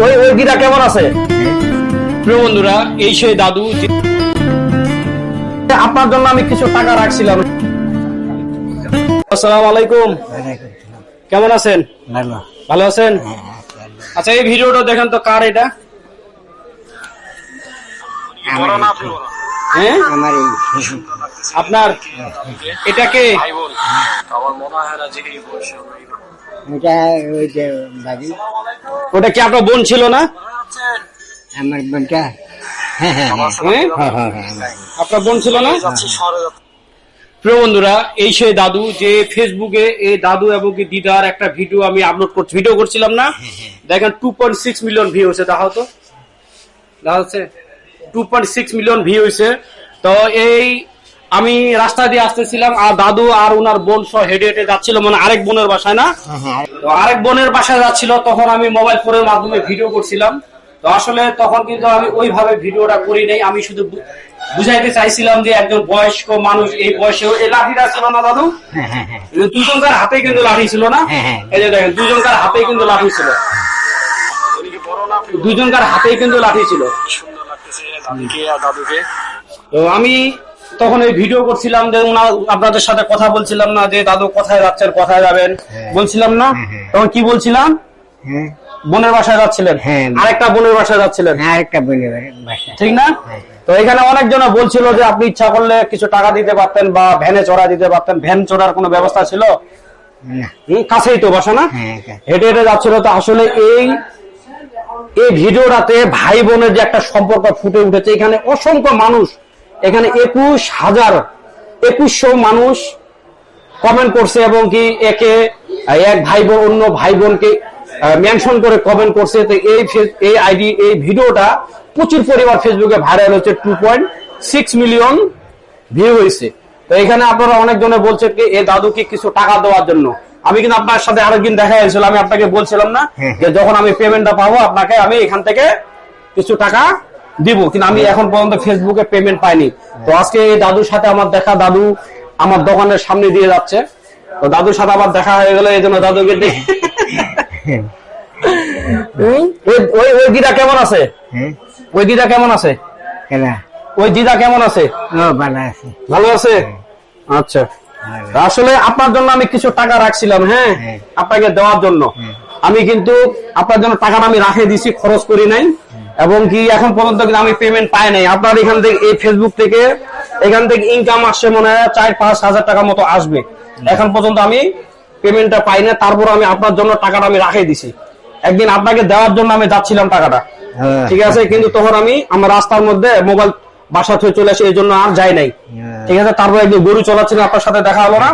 ওই ওই দিদা কেমন আছে? প্রিয় বন্ধুরা, এই সেই দাদু। আপনার জন্য আমি কিছু টাকা রাখছিলাম। আসসালামু আলাইকুম। কেমন আছেন? ভালো আছেন? আচ্ছা, এই ভিডিওটা দেখেন তো, কার এটা? আপনার? এটা কে? ওটা কি আপনার বোন ছিল না? আমার বোনটা আপনার বোন ছিল না? প্রিয় বন্ধুরা, এই সেই দাদু যে ফেসবুকে এই দাদু এবং দিদার একটা ভিডিও আমি আপলোড করছি, ভিডিও করছিলাম না? দেখেন 2.6 মিলিয়ন ভিউ হয়েছে। দেখাও তো, দেখা যাচ্ছে 2.6 মিলিয়ন ভিউ হয়েছে। তো এই আমি রাস্তা দিয়ে আসতেছিলাম, আর দাদু আর উনার বোন সহ হেঁটে হেঁটে যাচ্ছিল, মানে আরেক বোনের বাসায় না, তো আরেক বোনের বাসায় যাচ্ছিল। তখন আমি মোবাইল ফোনের মাধ্যমে ভিডিও করছিলাম। তো আসলে তখন কিন্তু আমি ওইভাবে ভিডিওটা করি নাই, আমি শুধু বুঝাইতে চাইছিলাম যে একজন বয়স্ক মানুষ এই বয়সেও এই লাঠিটা ছিল না দাদু, দুজনকার হাতে কিন্তু লাঠি ছিল না? এই যে দেখেন, দুজনকার হাতেই কিন্তু লাঠি ছিল, দুজনকার হাতেই কিন্তু লাঠি ছিল। তো আমি তখন এই ভিডিও করছিলাম যে আপনাদের সাথে কথা বলছিলাম না, যে দাদু কোথায় যাচ্ছেন, কোথায় যাবেন বলছিলাম না? তখন কি বলছিলাম? বোনের বাসায় যাচ্ছিলেন, আরেকটা বোনের বাসায় যাচ্ছিলেন, আরেকটা বোনের বাসা, ঠিক না? তো এখানে অনেকজন বলছিল যে আপনি ইচ্ছা করলে কিছু টাকা দিতে পারতেন বা ভ্যানে চড়া দিতে পারতেন। ভ্যান চড়ার কোনো ব্যবস্থা ছিল? কাছেই তো বাসা না, হেঁটে হেঁটে যাচ্ছিল। তো আসলে এই ভিডিওটাতে ভাই বোনের যে একটা সম্পর্ক ফুটে উঠেছে। এখানে অসংখ্য মানুষ, এখানে 21,000 মানুষ কমেন্ট করছে, এবং কি একে এক ভাই বোন অন্য ভাই বোনকে মেনশন করে কমেন্ট করছে। তো এই আইডি, এই ভিডিওটা প্রচুর পরিমাণ ফেসবুকে ভাইরাল হচ্ছে, 2.6 মিলিয়ন ভিউ হয়েছে। তো এখানে আপনারা অনেকজনে বলছেন কি এই দাদুকে কিছু টাকা দেওয়ার জন্য। আমি কিন্তু আপনার সাথে আরেকদিন দেখা হয়েছিল, আমি আপনাকে বলছিলাম না যে যখন আমি পেমেন্টটা পাবো আপনাকে আমি এখান থেকে কিছু টাকা দিব, কিন্তু আমি এখন পর্যন্ত ফেসবুকে পেমেন্ট পাইনি। তো আজকে এই দাদুর সাথে আমার দেখা, দাদু আমার দোকানের সামনে দিয়ে যাচ্ছে, তো দাদুর সাথে আমার দেখা হয়ে গেল, এই জন্য দাদুকে ওই দিদা কেমন আছে? ওই দিদা কেমন আছে? ওই দিদা কেমন আছে? ভালো আছে? আচ্ছা, আসলে আপনার জন্য আমি কিছু টাকা রাখছিলাম, হ্যাঁ, আপনাকে দেওয়ার জন্য। আমি কিন্তু আপনার জন্য টাকাটা আমি রাখে দিছি, খরচ করি নাই, এবং কি এখন পর্যন্ত কিন্তু আমি পেমেন্ট পাই নাই। আপনার এখান থেকে, এই ফেসবুক থেকে, এখান থেকে ইনকাম আসছে মনে হয় 4-5 হাজার টাকা মতো আসবে। এখন পর্যন্ত আমি পেমেন্টটা পাই না, তারপর আমি আপনার জন্য টাকাটা আমি রাখে দিছি। একদিন আপনাকে দেওয়ার জন্য আমি যাচ্ছিলাম টাকাটা, ঠিক আছে, কিন্তু তখন আমি আমার রাস্তার মধ্যে মোবাইল বাসা থেকে চলে আসি, এই জন্য আর যাই নাই, ঠিক আছে। তারপর একদিন গরু চলাচ্ছিলাম, আপনার সাথে দেখা হলো না?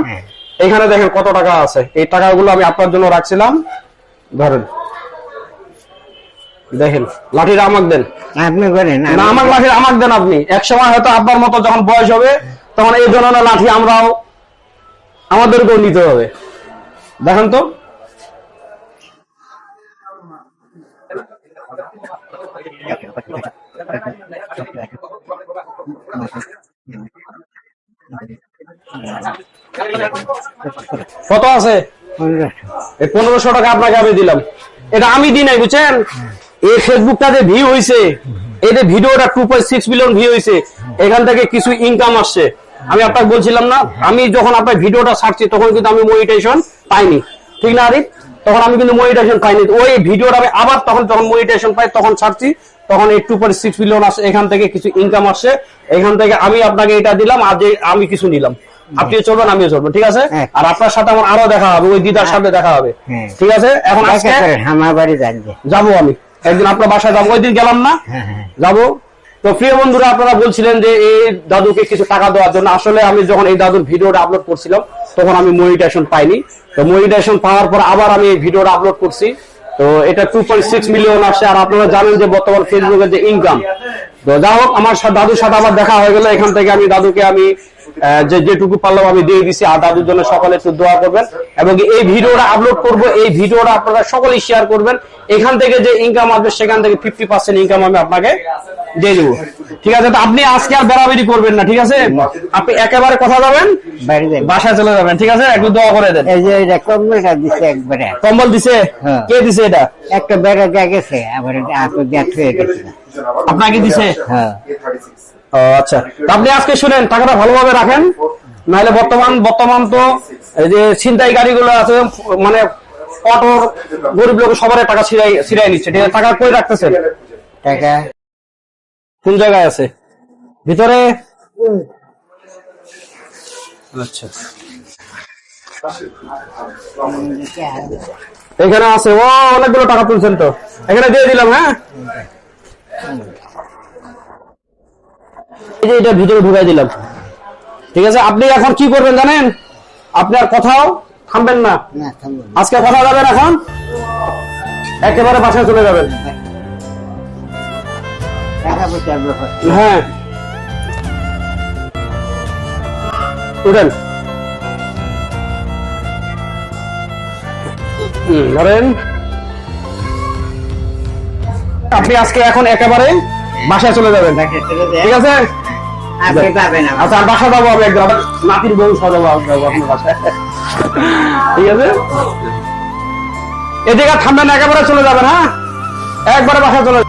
এখানে দেখেন কত টাকা আছে, এই টাকাগুলো আমি আপনার জন্য রাখছিলাম। ধরেন, দেখেন, লাঠিটা আমাকে দেন। আপনি করেন না, আমার লাঠি আমাকে দেন আপনি। একসময় হয়তো আপনার মতো যখন বয়স হবে, তখন এই ধরনের লাঠি আমরাও আমাদেরকেও নিতে হবে। দেখেন তো, কত আছে? 1500 টাকা আপনাকে আমি দিলাম। এটা আমি দিই নাই, বুঝছেন? এই ফেসবুকটা যে ভিউ হয়েছে, এই যে ভিডিওটা 2.6 মিলিয়ন ভিউ হয়েছে, এখান থেকে কিছু ইনকাম আসছে। আমি আপনাকে বলছিলাম না, আমি যখন আপনার ভিডিওটা ছাড়ছি তখন কিন্তু আমি মনিটাইজেশন পাইনি, ঠিক না আরিফ? তখন আমি কিন্তু মনিটাইজেশন পাইনি। ওই ভিডিওটা আমি আবার তখন মনিটাইজেশন পাই, তখন ছাড়ছি, তখন এই 2.6 মিলিয়ন আসে, এখান থেকে কিছু ইনকাম আসছে। এখান থেকে আমি আপনাকে এটা দিলাম, আর যে আমি কিছু নিলাম, আপনিও চলবেন আমিও চলবো, ঠিক আছে? আর আপনার সাথে আমার আরো দেখা হবে, ওই দিদার সাথে দেখা হবে, ঠিক আছে? এখন আজকে আমার বাড়ি যাবো, আমি একদিন আপনার বাসায় যাবো, ওই দিন গেলাম না, যাবো। তো প্রিয় বন্ধুরা, আপনারা বলছিলেন যে এই দাদুকে কিছু টাকা দেওয়ার জন্য। আসলে আমি যখন এই দাদুর ভিডিওটা আপলোড করছিলাম তখন আমি মনিটাইজেশন পাইনি। তো মনিটাইজেশন পাওয়ার পর আবার আমি এই ভিডিওটা আপলোড করছি। তো এটা 2.6 মিলিয়ন আসছে। আর আপনারা জানেন যে বর্তমান ফেসবুকের যে ইনকাম। তো যা হোক, আমার দাদুর সাথে আবার দেখা হয়ে গেল। এখান থেকে আমি দাদুকে আমি যেটুকু পারলাম আমি দিয়ে দিছি। আর দাদুর জন্য সকলে একটু দোয়া করবেন, এবং এই ভিডিওটা আপলোড করব, এই ভিডিওটা আপনারা সকলেই শেয়ার করবেন। এখান থেকে যে ইনকাম আসবে সেখান থেকে 50% ইনকাম আমি আপনাকে দিয়ে দেবো। ঠিক আছে? তো আপনি আজকে আর বেড়াবেড়ি করবেন না, ঠিক আছে? আপনি একেবারে কথা যাবেন, বাড়ি যাই। বাসায় চলে যাবেন, ঠিক আছে? একটু দোয়া করে দেন। এই যে এটা কম্বলটা দিছে একবারে, কম্বল দিছে? হ্যাঁ। কে দিছে এটা? একটা বেড়া যা গেছে আবার হাতে দেখ হয়ে গেছে। আপনাকে দিছে? হ্যাঁ। ও আচ্ছা, তো আপনি আজকে শুনেন, টাকাটা ভালোভাবে রাখেন, নাহলে বর্তমান তো এই যে ছিনতাই গাড়িগুলো আছে, মানে অটোর গরিব লোক সবার টাকা ছিড়াই নিচ্ছে, ঠিক আছে? টাকা কই রাখতেছেন? টাকা কোন জায়গায় আছে? ভিতরে? আচ্ছা, এখানে আছে। ও অনেকগুলো টাকা তুলছেন তো, এখানে দিয়ে দিলাম। হ্যাঁ, এই যে এটা ভিতরে ঢুকাই দিলাম, ঠিক আছে? আপনি এখন কি করবেন জানেন? আপনি আর কোথাও থামবেন না, না থামবো না। আজকে কথা যাবেন, এখন একেবারে বাসায় চলে যাবেন। টাকা পয়সার ব্যাপার। হ্যাঁ, উঠেন, ধরেন। আপনি আজকে এখন একেবারে বাসায় চলে যাবেন, বাসায় চলে যায়। ঠিক আছে? আপনি পাবেন না। আচ্ছা, আর বাসা যাবো আমি একদম, আবার নাতির বউ সাজাবো আপনার বাসায়, ঠিক আছে? এদিকে আর থামবেন না, একেবারে চলে যাবেন। হ্যাঁ, একবারে বাসায় চলে